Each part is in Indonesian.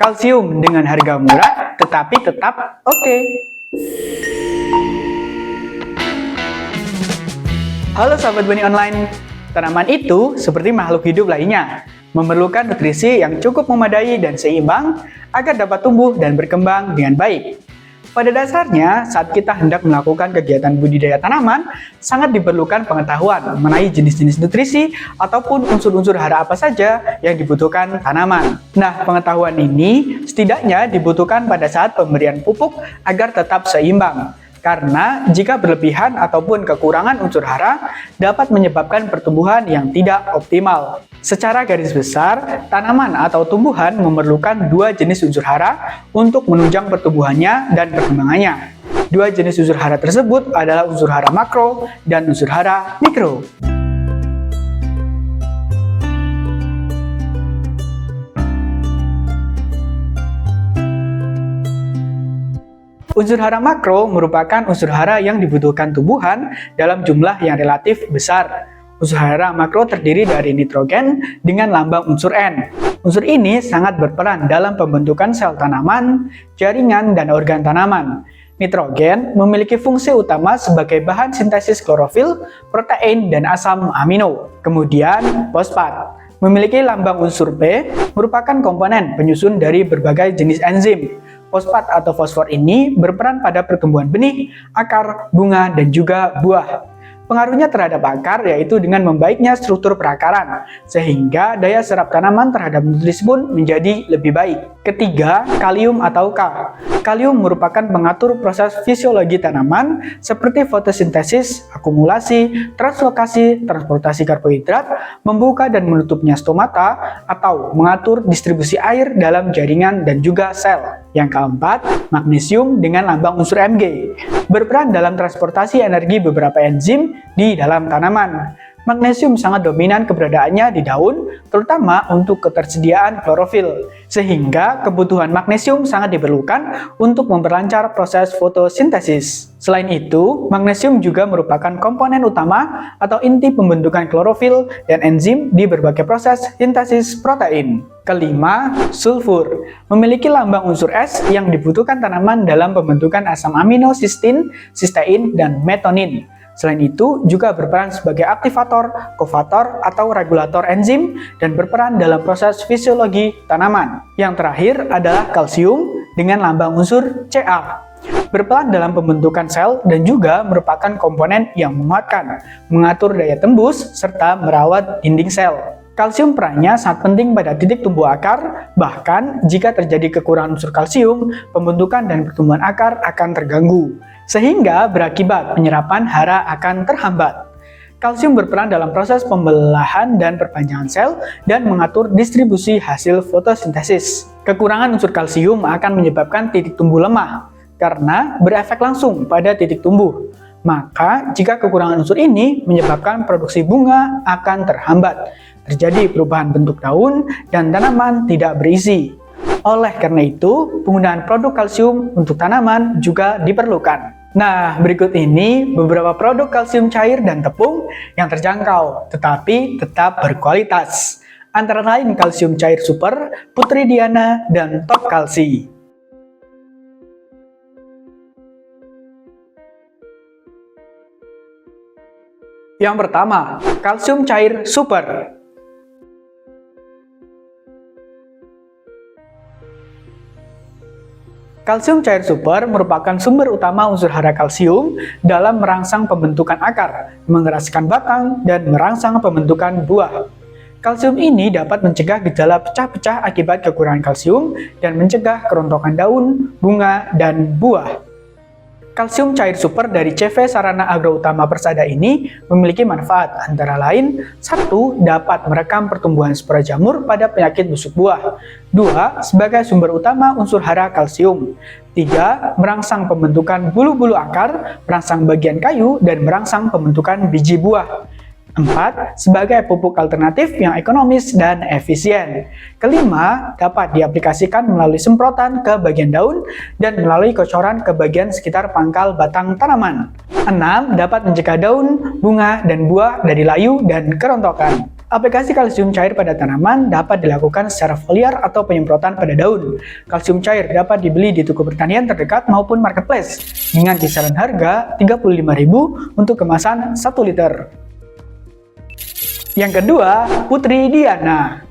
Kalsium dengan harga murah tetapi tetap oke. Halo sahabat Bani Online, tanaman itu seperti makhluk hidup lainnya, memerlukan nutrisi yang cukup memadai dan seimbang agar dapat tumbuh dan berkembang dengan baik. Pada dasarnya, saat kita hendak melakukan kegiatan budidaya tanaman, sangat diperlukan pengetahuan mengenai jenis-jenis nutrisi ataupun unsur-unsur hara apa saja yang dibutuhkan tanaman. Nah, pengetahuan ini setidaknya dibutuhkan pada saat pemberian pupuk agar tetap seimbang. Karena jika berlebihan ataupun kekurangan unsur hara dapat menyebabkan pertumbuhan yang tidak optimal. Secara garis besar, tanaman atau tumbuhan memerlukan dua jenis unsur hara untuk menunjang pertumbuhannya dan perkembangannya. Dua jenis unsur hara tersebut adalah unsur hara makro dan unsur hara mikro. Unsur hara makro merupakan unsur hara yang dibutuhkan tumbuhan dalam jumlah yang relatif besar. Unsur hara makro terdiri dari nitrogen dengan lambang unsur N. Unsur ini sangat berperan dalam pembentukan sel tanaman, jaringan, dan organ tanaman. Nitrogen memiliki fungsi utama sebagai bahan sintesis klorofil, protein, dan asam amino. Kemudian, fosfat memiliki lambang unsur P, merupakan komponen penyusun dari berbagai jenis enzim. Fosfat atau fosfor ini berperan pada pertumbuhan benih, akar, bunga, dan juga buah. Pengaruhnya terhadap akar yaitu dengan membaiknya struktur perakaran, sehingga daya serap tanaman terhadap nutrisi pun menjadi lebih baik. Ketiga, kalium atau K. Kalium merupakan pengatur proses fisiologi tanaman seperti fotosintesis, akumulasi, translokasi, transportasi karbohidrat, membuka dan menutupnya stomata, atau mengatur distribusi air dalam jaringan dan juga sel. Yang keempat, magnesium dengan lambang unsur Mg. Berperan dalam transportasi energi beberapa enzim di dalam tanaman. Magnesium sangat dominan keberadaannya di daun, terutama untuk ketersediaan klorofil, sehingga kebutuhan magnesium sangat diperlukan untuk memperlancar proses fotosintesis. Selain itu, magnesium juga merupakan komponen utama atau inti pembentukan klorofil dan enzim di berbagai proses sintesis protein. Kelima, sulfur memiliki lambang unsur S yang dibutuhkan tanaman dalam pembentukan asam amino sistein, sistein, dan metonin. Selain itu, juga berperan sebagai aktivator, kofator, atau regulator enzim dan berperan dalam proses fisiologi tanaman. Yang terakhir adalah kalsium dengan lambang unsur Ca. Berperan dalam pembentukan sel dan juga merupakan komponen yang menguatkan, mengatur daya tembus, serta merawat dinding sel. Kalsium perannya sangat penting pada titik tumbuh akar, bahkan jika terjadi kekurangan unsur kalsium, pembentukan dan pertumbuhan akar akan terganggu, sehingga berakibat penyerapan hara akan terhambat. Kalsium berperan dalam proses pembelahan dan perpanjangan sel dan mengatur distribusi hasil fotosintesis. Kekurangan unsur kalsium akan menyebabkan titik tumbuh lemah, karena berefek langsung pada titik tumbuh. Maka, jika kekurangan unsur ini menyebabkan produksi bunga akan terhambat, terjadi perubahan bentuk daun, dan tanaman tidak berisi. Oleh karena itu, penggunaan produk kalsium untuk tanaman juga diperlukan. Nah, berikut ini beberapa produk kalsium cair dan tepung yang terjangkau, tetapi tetap berkualitas. Antara lain kalsium cair super, Putri Diana, dan Top Kalsi. Yang pertama, kalsium cair super. Kalsium cair super merupakan sumber utama unsur hara kalsium dalam merangsang pembentukan akar, mengeraskan batang, dan merangsang pembentukan buah. Kalsium ini dapat mencegah gejala pecah-pecah akibat kekurangan kalsium dan mencegah kerontokan daun, bunga, dan buah. Kalsium cair super dari CV Sarana Agro Utama Persada ini memiliki manfaat antara lain 1. Dapat merekam pertumbuhan spora jamur pada penyakit busuk buah. 2. Sebagai sumber utama unsur hara kalsium. 3. Merangsang pembentukan bulu-bulu akar, merangsang bagian kayu, dan merangsang pembentukan biji buah. 4. Sebagai pupuk alternatif yang ekonomis dan efisien. Kelima, dapat diaplikasikan melalui semprotan ke bagian daun dan melalui kocoran ke bagian sekitar pangkal batang tanaman. 6. Dapat mencegah daun, bunga, dan buah dari layu dan kerontokan. Aplikasi kalsium cair pada tanaman dapat dilakukan secara foliar atau penyemprotan pada daun. Kalsium cair dapat dibeli di toko pertanian terdekat maupun marketplace dengan kisaran harga Rp35.000 untuk kemasan 1 liter. Yang kedua, Putri Diana.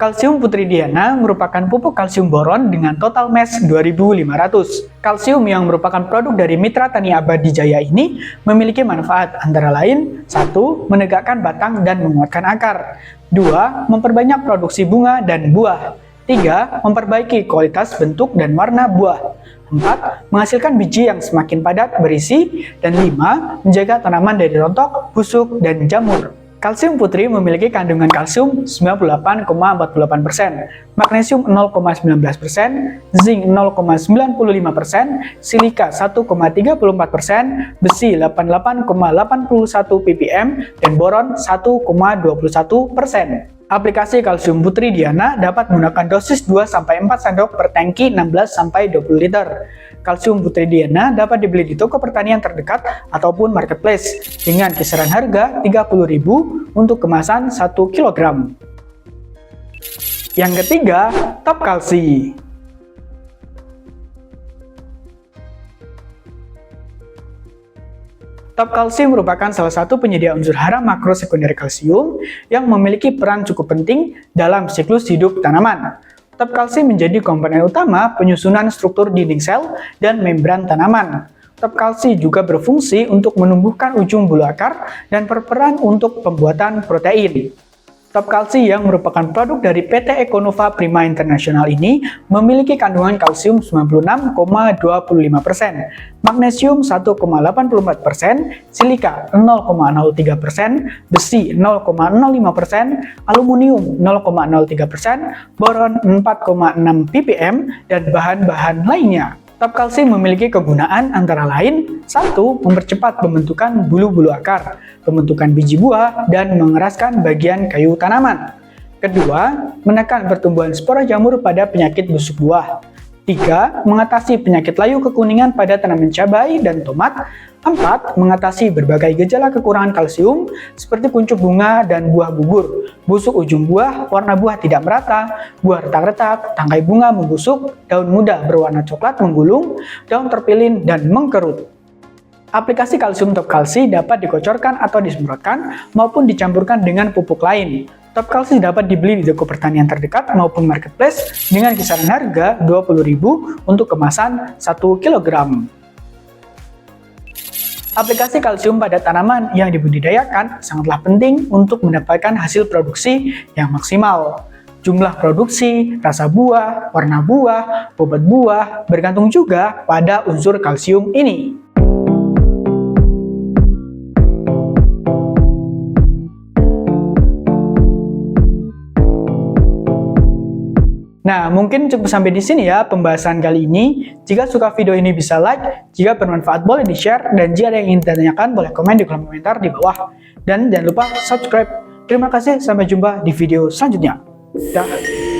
Kalsium Putri Diana merupakan pupuk kalsium boron dengan total mass 2500. Kalsium yang merupakan produk dari Mitra Tani Abadi Jaya ini memiliki manfaat antara lain 1. Menegakkan batang dan menguatkan akar. 2. Memperbanyak produksi bunga dan buah. 3. Memperbaiki kualitas bentuk dan warna buah. 4. Menghasilkan biji yang semakin padat berisi. Dan 5. Menjaga tanaman dari rontok, busuk, dan jamur. Kalsium putri memiliki kandungan kalsium 98,48%, magnesium 0,19%, zinc 0,95%, silika 1,34%, besi 88,81 ppm, dan boron 1,21%. Aplikasi kalsium Putri Diana dapat menggunakan dosis 2-4 sendok per tangki 16-20 liter. Kalsium Putri Diana dapat dibeli di toko pertanian terdekat ataupun marketplace dengan kisaran harga Rp30.000 untuk kemasan 1 kg. Yang ketiga, Top Kalsi. Top Kalsi merupakan salah satu penyedia unsur hara makro sekunder kalsium yang memiliki peran cukup penting dalam siklus hidup tanaman. Top Kalsi menjadi komponen utama penyusunan struktur dinding sel dan membran tanaman. Top Kalsi juga berfungsi untuk menumbuhkan ujung bulu akar dan berperan untuk pembuatan protein. Top Kalsi yang merupakan produk dari PT Econova Prima International ini memiliki kandungan kalsium 96,25%, magnesium 1,84%, silika 0,03%, besi 0,05%, aluminium 0,03%, boron 4,6 ppm, dan bahan-bahan lainnya. Top Kalsi memiliki kegunaan antara lain 1. Mempercepat pembentukan bulu-bulu akar, pembentukan biji buah, dan mengeraskan bagian kayu tanaman. Kedua, menekan pertumbuhan spora jamur pada penyakit busuk buah. 3. Mengatasi penyakit layu kekuningan pada tanaman cabai dan tomat. 4. Mengatasi berbagai gejala kekurangan kalsium seperti kuncup bunga dan buah gugur, busuk ujung buah, warna buah tidak merata, buah retak-retak, tangkai bunga membusuk, daun muda berwarna coklat menggulung, daun terpilin, dan mengkerut. Aplikasi kalsium Top Kalsi dapat dikocorkan atau disemprotkan maupun dicampurkan dengan pupuk lain. Top Kalsi dapat dibeli di toko pertanian terdekat maupun marketplace dengan kisaran harga Rp20.000 untuk kemasan 1 kg. Aplikasi kalsium pada tanaman yang dibudidayakan sangatlah penting untuk mendapatkan hasil produksi yang maksimal. Jumlah produksi, rasa buah, warna buah, bobot buah bergantung juga pada unsur kalsium ini. Nah, mungkin cukup sampai di sini ya pembahasan kali ini. Jika suka video ini bisa like, jika bermanfaat boleh di-share, dan jika ada yang ingin ditanyakan boleh komen di kolom komentar di bawah. Dan jangan lupa subscribe. Terima kasih, sampai jumpa di video selanjutnya. Dah.